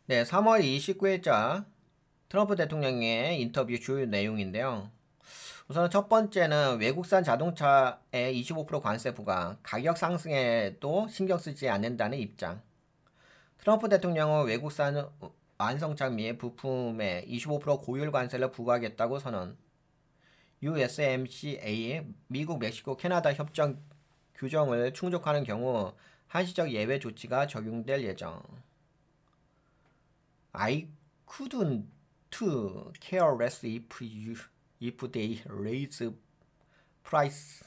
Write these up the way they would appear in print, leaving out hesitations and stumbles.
네, 3월 29일자 트럼프 대통령의 인터뷰 주요 내용인데요. 우선 첫 번째는 외국산 자동차의 25% 관세 부과, 가격 상승에도 신경 쓰지 않는다는 입장. 트럼프 대통령은 외국산 완성차 및 부품에 25% 고율 관세를 부과하겠다고 선언. USMCA 미국, 멕시코, 캐나다 협정 규정을 충족하는 경우 한시적 예외 조치가 적용될 예정. I couldn't care less if they raise price.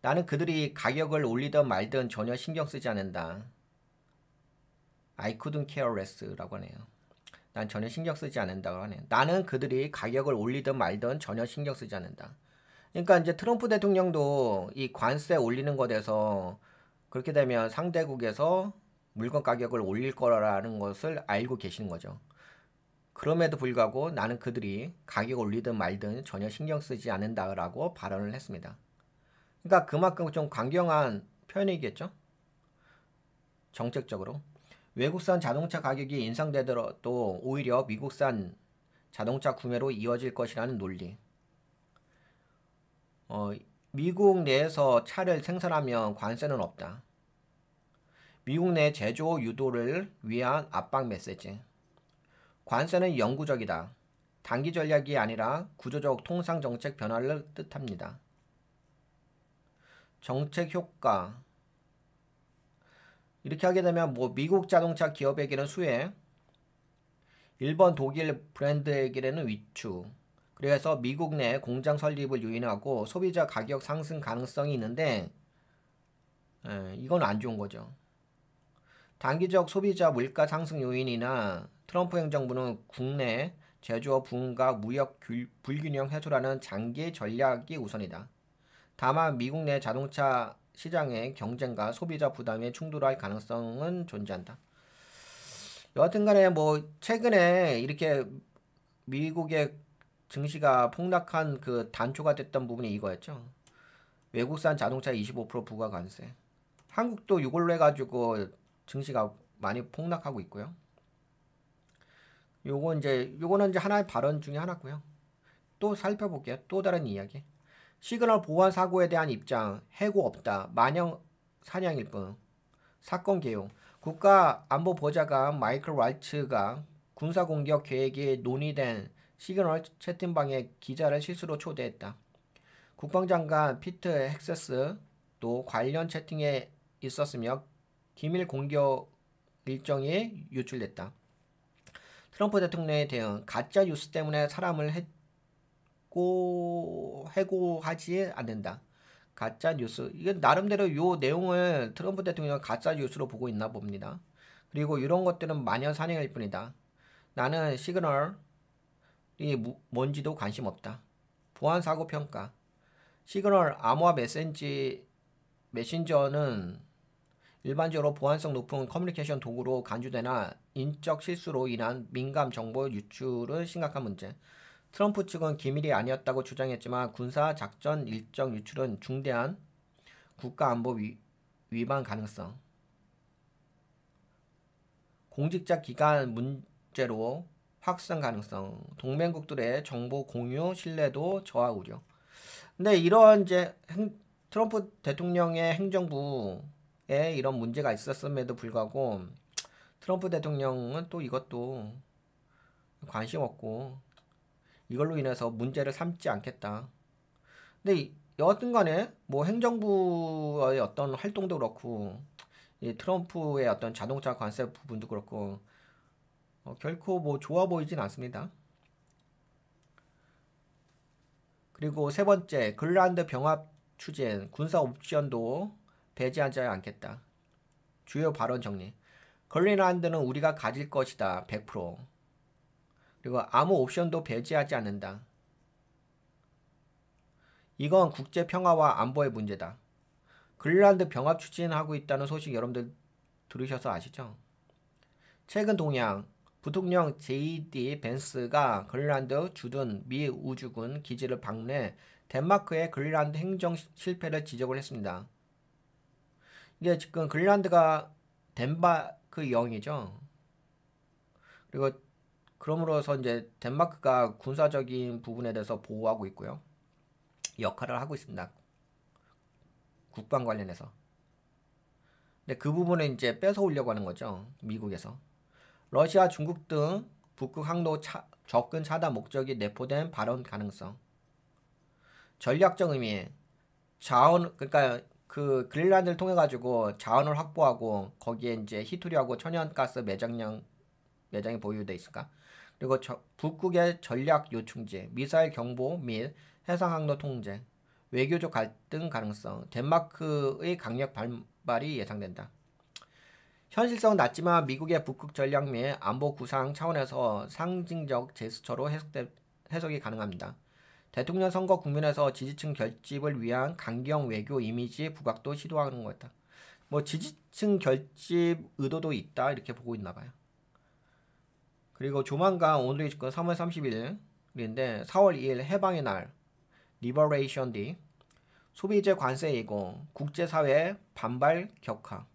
나는 그들이 가격을 올리든 말든 전혀 신경 쓰지 않는다. I couldn't care less라고 하네요. 난 전혀 신경 쓰지 않는다고 하네요. 나는 그들이 가격을 올리든 말든 전혀 신경 쓰지 않는다. 그러니까 이제 트럼프 대통령도 이 관세 올리는 것에 대해서 그렇게 되면 상대국에서 물건 가격을 올릴 거라는 것을 알고 계시는 거죠. 그럼에도 불구하고 나는 그들이 가격 올리든 말든 전혀 신경 쓰지 않는다라고 발언을 했습니다. 그러니까 그만큼 좀 강경한 표현이겠죠? 정책적으로. 외국산 자동차 가격이 인상되더라도 오히려 미국산 자동차 구매로 이어질 것이라는 논리. 미국 내에서 차를 생산하면 관세는 없다. 미국 내 제조 유도를 위한 압박 메시지. 관세는 영구적이다. 단기 전략이 아니라 구조적 통상 정책 변화를 뜻합니다. 정책 효과. 이렇게 하게 되면 뭐 미국 자동차 기업에게는 수혜, 일본, 독일 브랜드에게는 위축. 그래서 미국 내 공장 설립을 유인하고 소비자 가격 상승 가능성이 있는데 이건 안 좋은 거죠. 단기적 소비자 물가 상승 요인이나 트럼프 행정부는 국내 제조업 부문과 무역 불균형 해소라는 장기 전략이 우선이다. 다만 미국 내 자동차 시장의 경쟁과 소비자 부담에 충돌할 가능성은 존재한다. 여하튼간에 뭐 최근에 이렇게 미국의 증시가 폭락한 그 단초가 됐던 부분이 이거였죠. 외국산 자동차 25% 부과 관세. 한국도 이걸로 해가지고 증시가 많이 폭락하고 있고요. 요거는 이제 하나의 발언 중에 하나고요. 또 살펴볼게요. 또 다른 이야기. 시그널 보안 사고에 대한 입장. 해고 없다. 마냥 사냥일 뿐. 사건 개요. 국가안보보좌관 마이클 왈츠가 군사공격 계획이 논의된 시그널 채팅방에 기자를 실수로 초대했다. 국방장관 피트 헥세스도 관련 채팅에 있었으며 기밀 공격 일정이 유출됐다. 트럼프 대통령의 대응. 가짜 뉴스 때문에 사람을 해고하지 않는다. 가짜 뉴스. 이게 나름대로 요 내용을 트럼프 대통령은 가짜 뉴스로 보고 있나 봅니다. 그리고 이런 것들은 마냥 사냥일 뿐이다. 나는 시그널이 뭔지도 관심 없다. 보안 사고 평가. 시그널 암호화 메신저는 일반적으로 보안성 높은 커뮤니케이션 도구로 간주되나 인적 실수로 인한 민감 정보 유출은 심각한 문제. 트럼프 측은 기밀이 아니었다고 주장했지만 군사 작전 일정 유출은 중대한 국가안보 위반 가능성. 공직자 기간 문제로 확산 가능성. 동맹국들의 정보 공유 신뢰도 저하 우려. 근데 이런 이제 트럼프 대통령의 행정부에 이런 문제가 있었음에도 불구하고 트럼프 대통령은 또 이것도 관심 없고 이걸로 인해서 문제를 삼지 않겠다. 근데 여하튼 간에 뭐 행정부의 어떤 활동도 그렇고 이 트럼프의 어떤 자동차 관세 부분도 그렇고 결코 뭐 좋아 보이진 않습니다. 그리고 세 번째, 그린란드 병합 추진, 군사 옵션도 배제하지 않겠다. 주요 발언 정리. 그린란드는 우리가 가질 것이다. 100%. 그리고 아무 옵션도 배제하지 않는다. 이건 국제 평화와 안보의 문제다. 그린란드 병합 추진하고 있다는 소식 여러분들 들으셔서 아시죠? 최근 동향, 부통령 JD 벤스가 그린란드 주둔 미 우주군 기지를 방문해 덴마크의 그린란드 행정 실패를 지적을 했습니다. 이게 지금 그린란드가 덴마크 영이죠. 그리고 그럼으로써 이제 덴마크가 군사적인 부분에 대해서 보호하고 있고요. 역할을 하고 있습니다. 국방 관련해서. 근데 그 부분을 이제 뺏어오려고 하는 거죠. 미국에서. 러시아, 중국 등 북극 항로 접근 차단 목적이 내포된 발언 가능성. 전략적 의미. 자원, 그러니까 그 그린란드를 통해 가지고 자원을 확보하고 거기에 이제 히토리하고 천연가스 매장이 보유돼 있을까? 그리고 북극의 전략 요충지, 미사일 경보 및 해상 항로 통제, 외교적 갈등 가능성, 덴마크의 강력 반발이 예상된다. 현실성은 낮지만 미국의 북극 전략 및 안보 구상 차원에서 상징적 제스처로 해석이 가능합니다. 대통령 선거 국면에서 지지층 결집을 위한 강경 외교 이미지 부각도 시도하는 거였다. 뭐 지지층 결집 의도도 있다 이렇게 보고 있나 봐요. 그리고 조만간 오늘이 지금 3월 30일인데 4월 2일 해방의 날 리버레이션 디 소비재 관세 예고 국제사회 반발 격화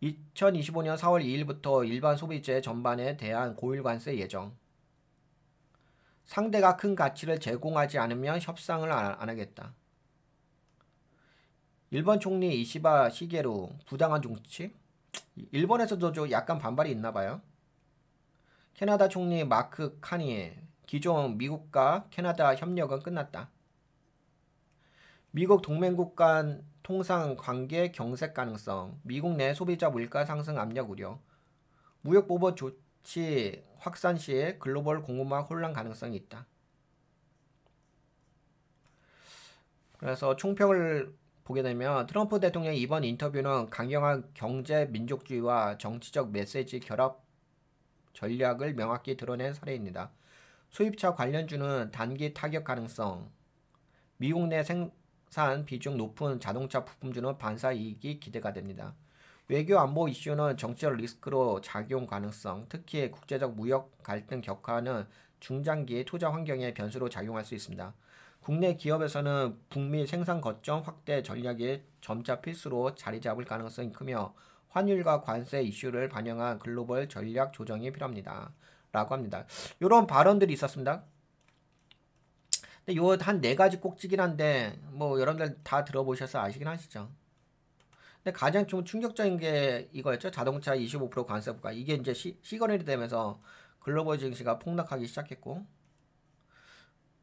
2025년 4월 2일부터 일반 소비재 전반에 대한 고율 관세 예정 상대가 큰 가치를 제공하지 않으면 협상을 안 하겠다. 일본 총리 이시바 시게루 부당한 정치 일본에서도 좀 약간 반발이 있나 봐요. 캐나다 총리 마크 카니에 기존 미국과 캐나다 협력은 끝났다. 미국 동맹국 간 통상 관계 경색 가능성, 미국 내 소비자 물가 상승 압력 우려, 무역 보복 조치 확산 시에 글로벌 공급망 혼란 가능성이 있다. 그래서 총평을 보게 되면 트럼프 대통령의 이번 인터뷰는 강경한 경제 민족주의와 정치적 메시지 결합 전략을 명확히 드러낸 사례입니다. 수입차 관련주는 단기 타격 가능성, 미국 내 생산 비중 높은 자동차 부품주는 반사 이익이 기대가 됩니다. 외교 안보 이슈는 정치적 리스크로 작용 가능성, 특히 국제적 무역 갈등 격화는 중장기 투자 환경의 변수로 작용할 수 있습니다. 국내 기업에서는 북미 생산 거점 확대 전략이 점차 필수로 자리 잡을 가능성이 크며 환율과 관세 이슈를 반영한 글로벌 전략 조정이 필요합니다. 라고 합니다. 이런 발언들이 있었습니다. 근데 요 한 네 가지 꼭지긴 한데 뭐 여러분들 다 들어보셔서 아시긴 하시죠. 근데 가장 좀 충격적인 게 이거였죠. 자동차 25% 관세 부과. 이게 이제 시건이 되면서 글로벌 증시가 폭락하기 시작했고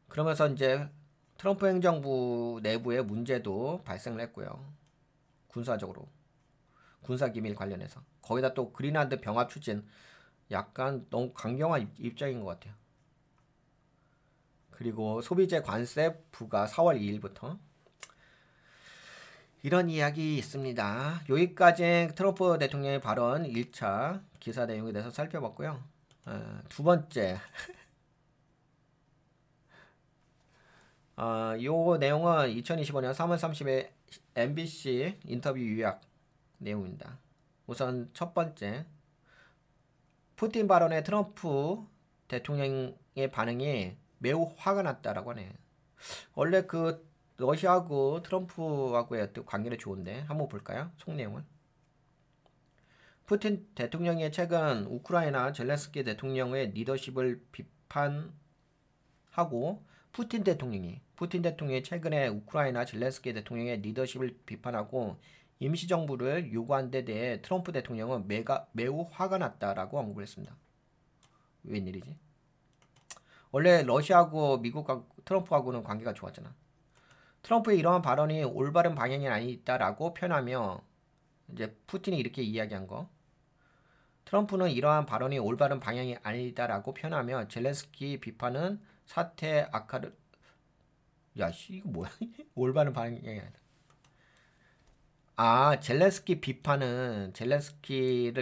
그러면서 이제 트럼프 행정부 내부에 문제도 발생을 했고요. 군사적으로. 군사기밀 관련해서. 거기다 또 그린란드 병합 추진. 약간 너무 강경한 입장인 것 같아요. 그리고 소비재 관세 부과 4월 2일부터. 이런 이야기 있습니다. 여기까지 트럼프 대통령의 발언 1차 기사 내용에 대해서 살펴봤고요. 두 번째. 요 내용은 2025년 3월 30일 MBC 인터뷰 요약 내용입니다. 우선 첫 번째, 푸틴 발언에 트럼프 대통령의 반응이 매우 화가 났다라고 하네요. 원래 그 러시아하고 트럼프하고의 관계는 좋은데 한번 볼까요? 총 내용을. 푸틴 대통령이 최근 우크라이나 젤렌스키 대통령의 리더십을 비판하고 푸틴 대통령이 최근에 우크라이나 젤렌스키 대통령의 리더십을 비판하고 임시정부를 요구한 데 대해 트럼프 대통령은 매우 화가 났다라고 언급을 했습니다. 웬일이지? 원래 러시아하고 미국하고 트럼프하고는 관계가 좋았잖아. 트럼프의 이러한 발언이 올바른 방향이 아니다라고 표현하며 이제 푸틴이 이렇게 이야기한 거. 트럼프는 이러한 발언이 올바른 방향이 아니다라고 표현하며 젤렌스키 비판은 사태 악화를 야씨 이거 뭐야? 올바른 방향이 아니다. 젤렌스키를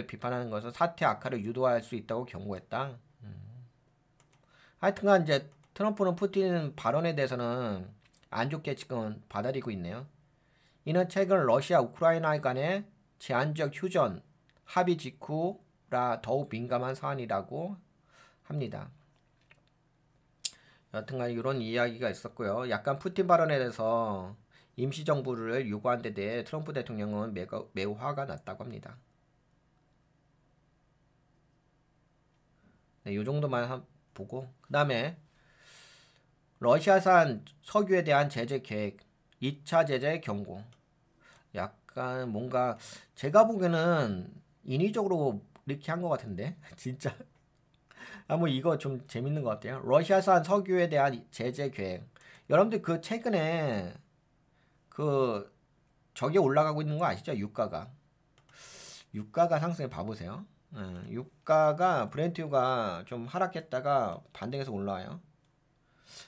비판하는 것은 사태 악화를 유도할 수 있다고 경고했다. 하여튼간 이제 트럼프는 푸틴 발언에 대해서는 안 좋게 지금 받아들이고 있네요. 이는 최근 러시아 우크라이나 간의 제한적 휴전 합의 직후라 더욱 민감한 사안이라고 합니다. 여튼간 이런 이야기가 있었고요. 약간 푸틴 발언에 대해서 임시정부를 요구한 데 대해 트럼프 대통령은 매우 화가 났다고 합니다. 네, 요 정도만 보고 그 다음에 러시아산 석유에 대한 제재 계획 2차 제재 경고. 약간 뭔가 제가 보기에는 인위적으로 이렇게 한 것 같은데 진짜 뭐 이거 좀 재밌는 것 같아요. 러시아산 석유에 대한 제재 계획. 여러분들 그 최근에 그 저게 올라가고 있는 거 아시죠? 유가가 상승해 봐보세요. 유가가 브렌트유가 좀 하락했다가 반등해서 올라와요.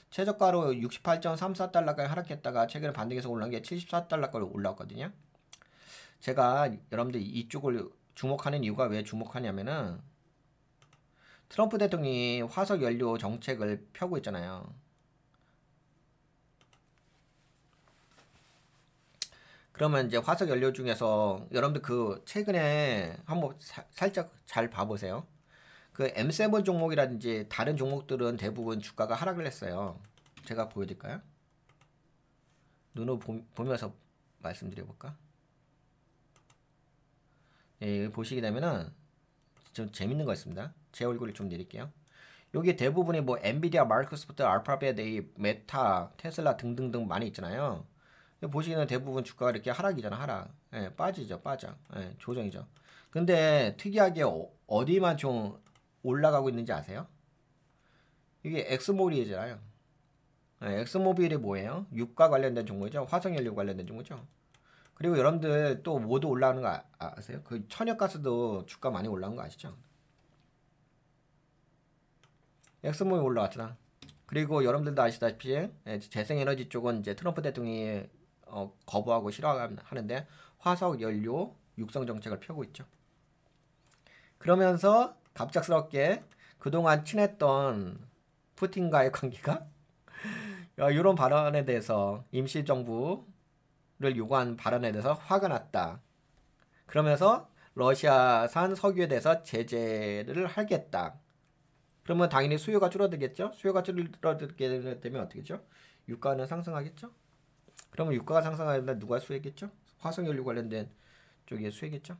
최저가로 68.34달러까지 하락했다가 최근에 반등해서 올라온 게 74달러까지 올라왔거든요. 제가 여러분들 이쪽을 주목하는 이유가 왜 주목하냐면은 트럼프 대통령이 화석 연료 정책을 펴고 있잖아요. 그러면 이제 화석 연료 중에서 여러분들 그 최근에 한번 살짝 잘 봐보세요. 그 M7 종목이라든지 다른 종목들은 대부분 주가가 하락을 했어요. 제가 보여드릴까요? 눈으로 보면서 말씀드려볼까? 예, 보시게 되면은 좀 재밌는 거 있습니다. 제 얼굴을 좀 내릴게요. 여기 대부분이 뭐 엔비디아, 마이크로소프트, 알파벳, 메타, 테슬라 등등등 많이 있잖아요. 보시기에는 대부분 주가가 이렇게 하락이잖아, 하락. 예, 빠져. 예, 조정이죠. 근데 특이하게 어디만 좀 올라가고 있는지 아세요? 이게 엑스모빌이잖아요. 예, 엑스모빌이 뭐예요? 유가 관련된 종목이죠. 화석연료 관련된 종목이죠. 그리고 여러분들 또 뭐도 올라가는 거 아세요? 그 천연가스도 주가 많이 올라온 거 아시죠? 엑스모빌 올라갔잖아. 그리고 여러분들도 아시다시피 재생에너지 쪽은 이제 트럼프 대통령이 거부하고 싫어하는데 화석 연료 육성 정책을 펴고 있죠. 그러면서 갑작스럽게 그동안 친했던 푸틴과의 관계가 이런 발언에 대해서 임시정부를 요구한 발언에 대해서 화가 났다. 그러면서 러시아산 석유에 대해서 제재를 하겠다. 그러면 당연히 수요가 줄어들겠죠? 수요가 줄어들게 되면 어떻게 죠? 유가는 상승하겠죠? 그러면 유가가 상승하면 누가 수혜겠죠? 화석연료 관련된 쪽이 수혜겠죠?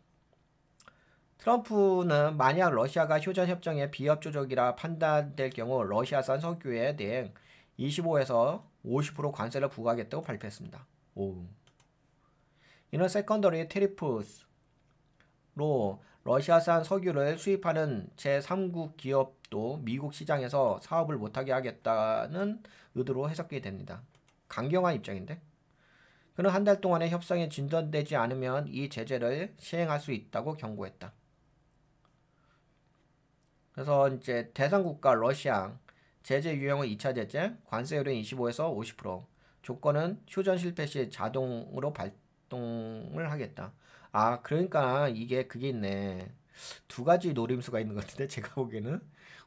트럼프는 만약 러시아가 휴전협정의 비협조적이라 판단될 경우 러시아산 석유에 대해 25에서 50% 관세를 부과하겠다고 발표했습니다. 오. 이는 세컨더리 테리프로 러시아산 석유를 수입하는 제3국 기업도 미국 시장에서 사업을 못하게 하겠다는 의도로 해석이 됩니다. 강경한 입장인데? 그는 한 달 동안의 협상이 진전되지 않으면 이 제재를 시행할 수 있다고 경고했다. 그래서 이제 대상국가 러시아 제재 유형은 2차 제재, 관세율은 25에서 50%, 조건은 휴전 실패 시 자동으로 발동을 하겠다. 아, 그러니까 이게 그게 있네. 두 가지 노림수가 있는 것 같은데 제가 보기에는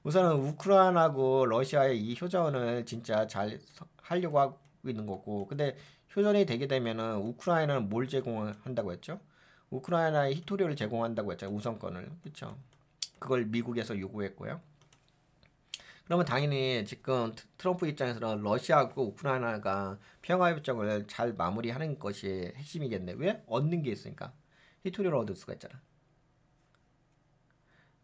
우선은 우크라이나하고 러시아의 이 휴전을 진짜 잘 하려고 하고 있는 거고, 근데 휴전이 되게 되면은 우크라이나는 뭘 제공한다고 했죠? 우크라이나의 히토리를 제공한다고 했잖아요. 우선권을. 그렇죠? 그걸 미국에서 요구했고요. 그러면 당연히 지금 트럼프 입장에서는 러시아하고 우크라이나가 평화협정을 잘 마무리하는 것이 핵심이겠네. 왜? 얻는 게 있으니까. 히토리를 얻을 수가 있잖아.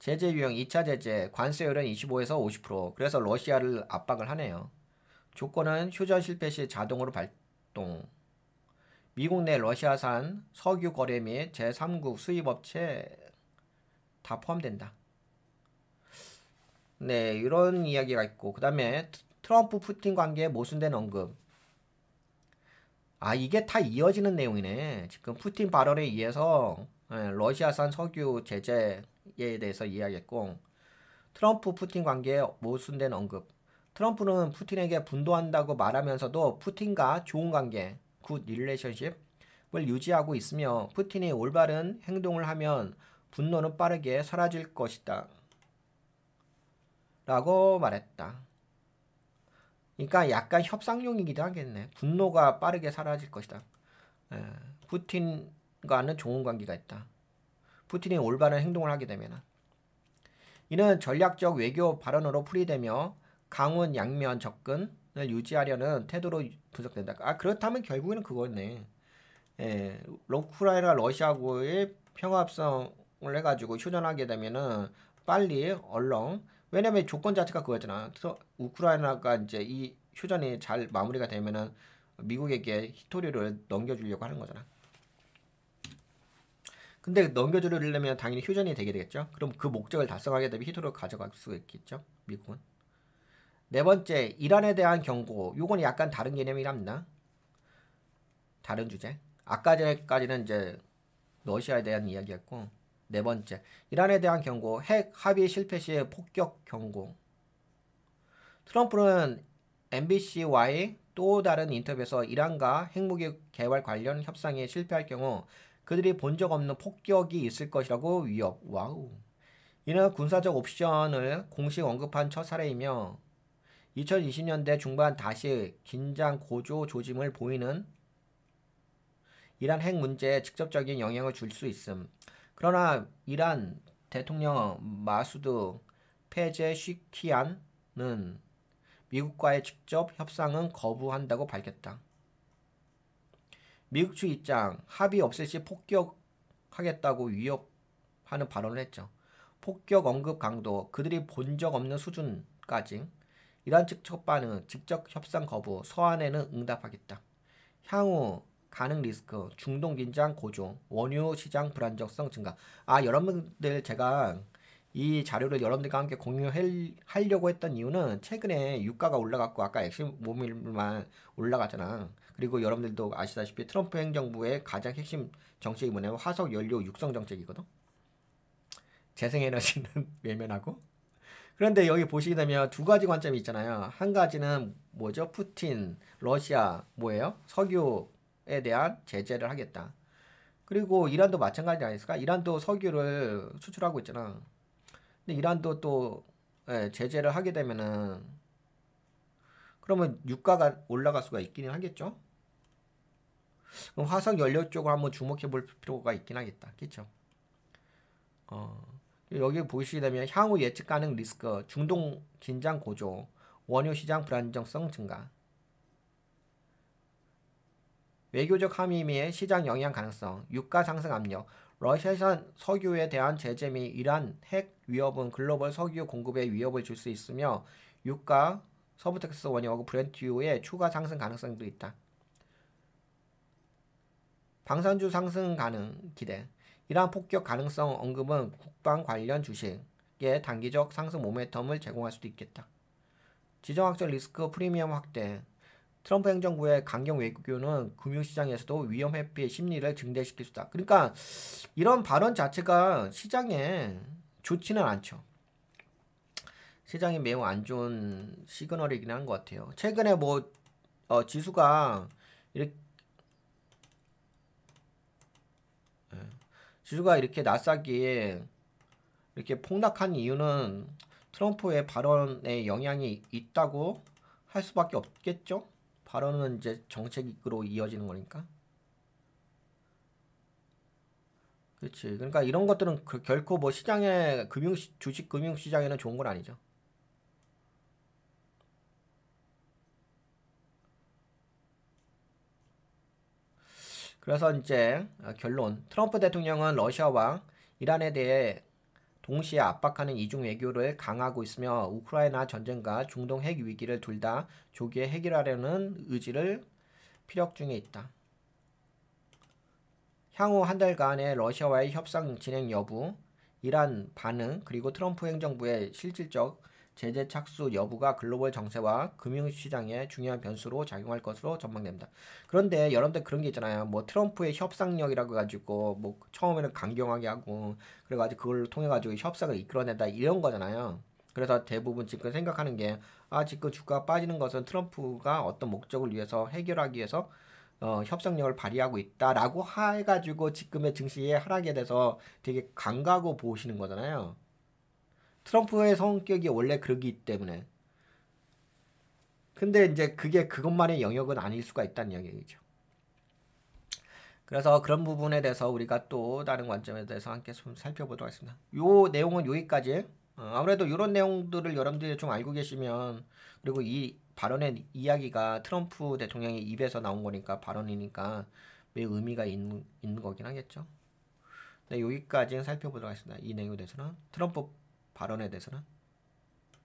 제재 유형 2차 제재, 관세율은 25에서 50%. 그래서 러시아를 압박을 하네요. 조건은 휴전 실패 시 자동으로 발동. 미국 내 러시아산 석유 거래 및 제3국 수입업체 다 포함된다. 네, 이런 이야기가 있고, 그 다음에 트럼프 푸틴 관계에 모순된 언급. 아, 이게 다 이어지는 내용이네. 지금 푸틴 발언에 의해서 러시아산 석유 제재에 대해서 이야기했고, 트럼프 푸틴 관계에 모순된 언급. 트럼프는 푸틴에게 분노한다고 말하면서도 푸틴과 좋은 관계, 굿 릴레이션십을 유지하고 있으며 푸틴이 올바른 행동을 하면 분노는 빠르게 사라질 것이다. 라고 말했다. 그러니까 약간 협상용이기도 하겠네. 분노가 빠르게 사라질 것이다. 푸틴과는 좋은 관계가 있다. 푸틴이 올바른 행동을 하게 되면 이는 전략적 외교 발언으로 풀이되며 강원 양면 접근을 유지하려는 태도로 분석된다. 아, 그렇다면 결국에는 그거네. 우크라이나 러시아하고의 평화협상을 해가지고 휴전하게 되면은 빨리 얼렁, 왜냐면 조건 자체가 그거잖아. 우크라이나가 이제 이 휴전이 잘 마무리가 되면은 미국에게 히토리를 넘겨주려고 하는 거잖아. 근데 넘겨주려면 당연히 휴전이 되게 되겠죠. 그럼 그 목적을 달성하게 되면 히토리를 가져갈 수 있겠죠. 미국은. 네 번째, 이란에 대한 경고. 요건 약간 다른 개념이랍니다. 다른 주제. 아까 전에까지는 이제 러시아에 대한 이야기였고, 네 번째, 이란에 대한 경고. 핵 합의 실패 시의 폭격 경고. 트럼프는 MBC와의 또 다른 인터뷰에서 이란과 핵무기 개발 관련 협상에 실패할 경우 그들이 본 적 없는 폭격이 있을 것이라고 위협. 와우. 이는 군사적 옵션을 공식 언급한 첫 사례이며 2020년대 중반 다시 긴장 고조 조짐을 보이는 이란 핵 문제에 직접적인 영향을 줄 수 있음. 그러나 이란 대통령 마수드 페제쉬키안은 미국과의 직접 협상은 거부한다고 밝혔다. 미국 측 입장, 합의 없을 시 폭격하겠다고 위협하는 발언을 했죠. 폭격 언급 강도, 그들이 본 적 없는 수준까지. 이란 측 첫 반응, 직접 협상 거부, 서한에는 응답하겠다. 향후 가능 리스크, 중동 긴장 고조, 원유 시장 불안정성 증가. 여러분들 제가 이 자료를 여러분들과 함께 공유하려고 했던 이유는 최근에 유가가 올라갔고 아까 핵심 모밀만 올라갔잖아. 그리고 여러분들도 아시다시피 트럼프 행정부의 가장 핵심 정책이 뭐냐면 화석 연료 육성 정책이거든. 재생에너지는 외면하고. 그런데 여기 보시게 되면 두 가지 관점이 있잖아요. 한 가지는 뭐죠? 푸틴, 러시아 뭐예요? 석유에 대한 제재를 하겠다. 그리고 이란도 마찬가지 아니겠습니까? 이란도 석유를 수출하고 있잖아. 근데 이란도 또 제재를 하게 되면은 그러면 유가가 올라갈 수가 있기는 하겠죠. 그럼 화석 연료 쪽을 한번 주목해 볼 필요가 있긴 하겠다. 그렇죠? 여기 보시게 되면 향후 예측 가능 리스크, 중동 긴장 고조, 원유 시장 불안정성 증가, 외교적 함의 및 시장 영향 가능성, 유가 상승 압력, 러시아산 석유에 대한 제재 및 이란 핵 위협은 글로벌 석유 공급에 위협을 줄 수 있으며 유가, 서부텍사스 원유하고 브렌트유의 추가 상승 가능성도 있다. 방산주 상승 가능 기대. 이러한 폭격 가능성 언급은 국방 관련 주식의 단기적 상승 모멘텀을 제공할 수도 있겠다. 지정학적 리스크 프리미엄 확대. 트럼프 행정부의 강경 외교는 금융시장에서도 위험 회피 심리를 증대시킬 수다. 그러니까 이런 발언 자체가 시장에 좋지는 않죠. 시장이 매우 안 좋은 시그널이긴 한 것 같아요. 최근에 지수가 이렇게 나스닥이 이렇게 폭락한 이유는 트럼프의 발언에 영향이 있다고 할 수밖에 없겠죠? 발언은 이제 정책으로 이어지는 거니까. 그렇지. 그러니까 이런 것들은 결코 뭐 시장에 주식 금융 시장에는 좋은 건 아니죠. 그래서 이제 결론. 트럼프 대통령은 러시아와 이란에 대해 동시에 압박하는 이중 외교를 강화하고 있으며 우크라이나 전쟁과 중동 핵 위기를 둘 다 조기에 해결하려는 의지를 피력 중에 있다. 향후 한 달간의 러시아와의 협상 진행 여부, 이란 반응, 그리고 트럼프 행정부의 실질적 제재 착수 여부가 글로벌 정세와 금융시장에 중요한 변수로 작용할 것으로 전망됩니다. 그런데 여러분들 그런 게 있잖아요. 뭐 트럼프의 협상력이라고 가지고 뭐 처음에는 강경하게 하고 그래가지고 그걸 통해 가지고 협상을 이끌어낸다 이런 거잖아요. 그래서 대부분 지금 생각하는 게 지금 주가가 빠지는 것은 트럼프가 어떤 목적을 위해서 해결하기 위해서 협상력을 발휘하고 있다라고 해가지고 지금의 증시의 하락에 대해서 되게 간과하고 보시는 거잖아요. 트럼프의 성격이 원래 그러기 때문에. 근데 이제 그게 그것만의 영역은 아닐 수가 있다는 얘기죠. 그래서 그런 부분에 대해서 우리가 또 다른 관점에 대해서 함께 좀 살펴보도록 하겠습니다. 요 내용은 여기까지. 아무래도 이런 내용들을 여러분들이 좀 알고 계시면 그리고 이 발언의 이야기가 트럼프 대통령의 입에서 나온 거니까 발언이니까 매우 의미가 있는 거긴 하겠죠. 네, 여기까지는 살펴보도록 하겠습니다. 이 내용에 대해서는 트럼프 발언에 대해서는